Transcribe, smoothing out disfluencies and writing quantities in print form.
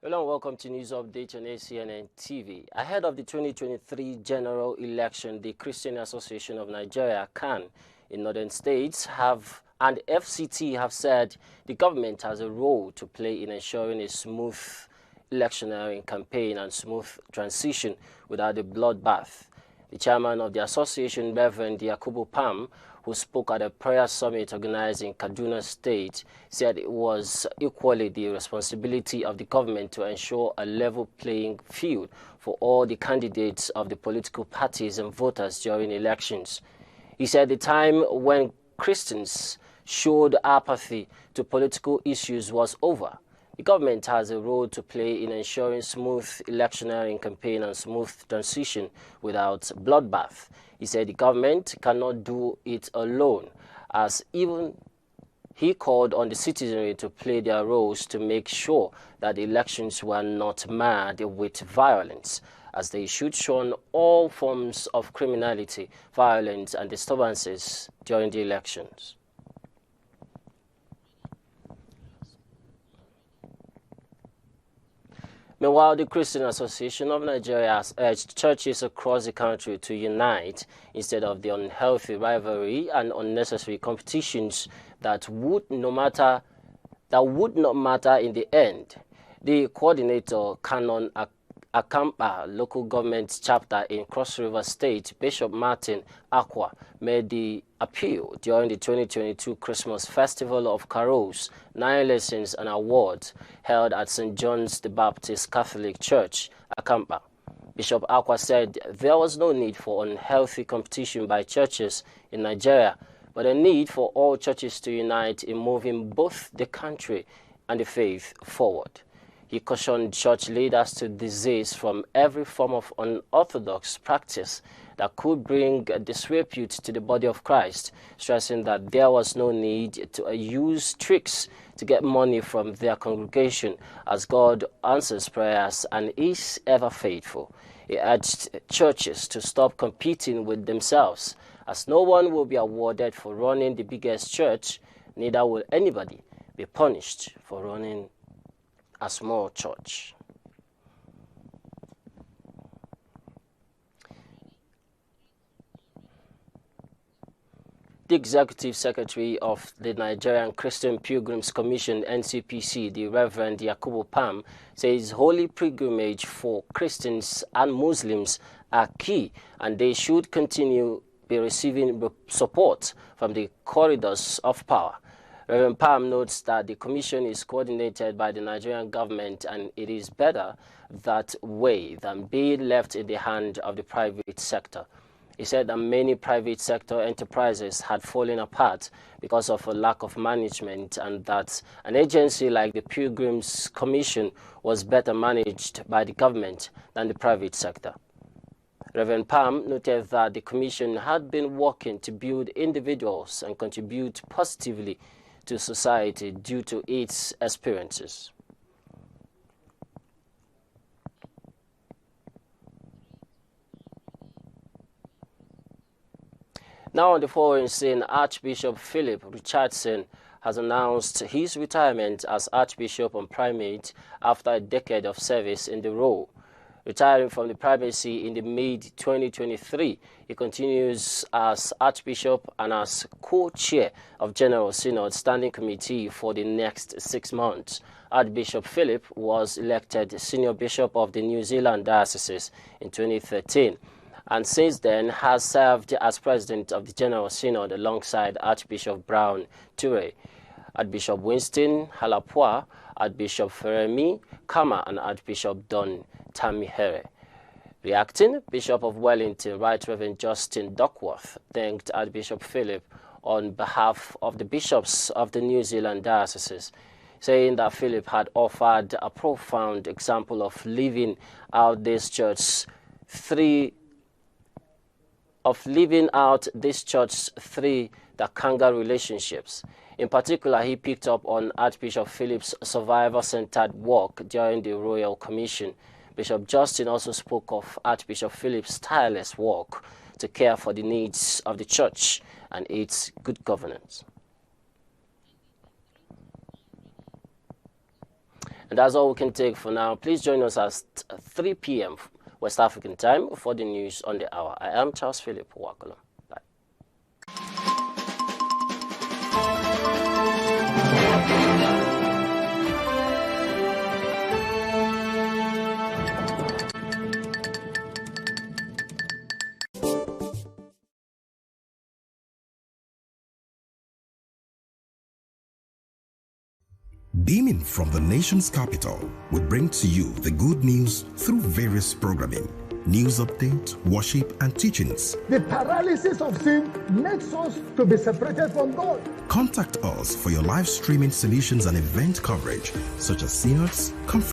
Hello and welcome to News Update on Acnn TV. Ahead of the 2023 general election, the Christian Association of Nigeria, Acnn, in northern states and FCT have said the government has a role to play in ensuring a smooth electioneering campaign and smooth transition without a bloodbath. The chairman of the association, Reverend Yakubu Pam, who spoke at a prayer summit organized in Kaduna State, said it was equally the responsibility of the government to ensure a level playing field for all the candidates of the political parties and voters during elections. He said the time when Christians showed apathy to political issues was over. The government has a role to play in ensuring smooth electioneering campaign and smooth transition without bloodbath. He said the government cannot do it alone, as even he called on the citizenry to play their roles to make sure that the elections were not marred with violence, as they should shun all forms of criminality, violence, and disturbances during the elections. Meanwhile, the Christian Association of Nigeria has urged churches across the country to unite instead of the unhealthy rivalry and unnecessary competitions that would not matter in the end. The coordinator, Canon Akampa local government chapter in Cross River State, Bishop Martin Akwa, made the appeal during the 2022 Christmas Festival of Carols, 9 lessons and awards held at St. John's the Baptist Catholic Church, Akampa. Bishop Akwa said there was no need for unhealthy competition by churches in Nigeria, but a need for all churches to unite in moving both the country and the faith forward. He cautioned church leaders to desist from every form of unorthodox practice that could bring disrepute to the body of Christ, stressing that there was no need to use tricks to get money from their congregation, as God answers prayers and is ever faithful. He urged churches to stop competing with themselves, as no one will be awarded for running the biggest church, neither will anybody be punished for running a small church. The Executive Secretary of the Nigerian Christian Pilgrims Commission, NCPC, the Reverend Yakubu Pam, says holy pilgrimage for Christians and Muslims are key, and they should continue be receiving support from the corridors of power. Reverend Pam notes that the commission is coordinated by the Nigerian government, and it is better that way than being left in the hand of the private sector. He said that many private sector enterprises had fallen apart because of a lack of management, and that an agency like the Pilgrims Commission was better managed by the government than the private sector. Reverend Pam noted that the commission had been working to build individuals and contribute positively to society due to its experiences. Now on the foreign scene, Archbishop Philip Richardson has announced his retirement as Archbishop and Primate after a decade of service in the role. Retiring from the primacy in the mid-2023, he continues as Archbishop and as co-chair of General Synod Standing Committee for the next 6 months. Archbishop Philip was elected Senior Bishop of the New Zealand Diocese in 2013, and since then has served as President of the General Synod alongside Archbishop Brown Ture, Archbishop Winston Halapua, Archbishop Feremi Kama, and Archbishop Don Tamihere. Reacting, Bishop of Wellington, Right Reverend Justin Duckworth, thanked Archbishop Philip on behalf of the bishops of the New Zealand dioceses, saying that Philip had offered a profound example of living out this church's three the kangaroo relationships. In particular, he picked up on Archbishop Philip's survivor-centered work during the Royal Commission. Bishop Justin also spoke of Archbishop Philip's tireless work to care for the needs of the church and its good governance. And that's all we can take for now. Please join us at 3 p.m. West African time for the news on the hour. I am Charles Philip Wakola. Bye. Beaming from the nation's capital, we bring to you the good news through various programming, news update, worship, and teachings. The paralysis of sin makes us to be separated from God. Contact us for your live streaming solutions and event coverage, such as synods, conferences,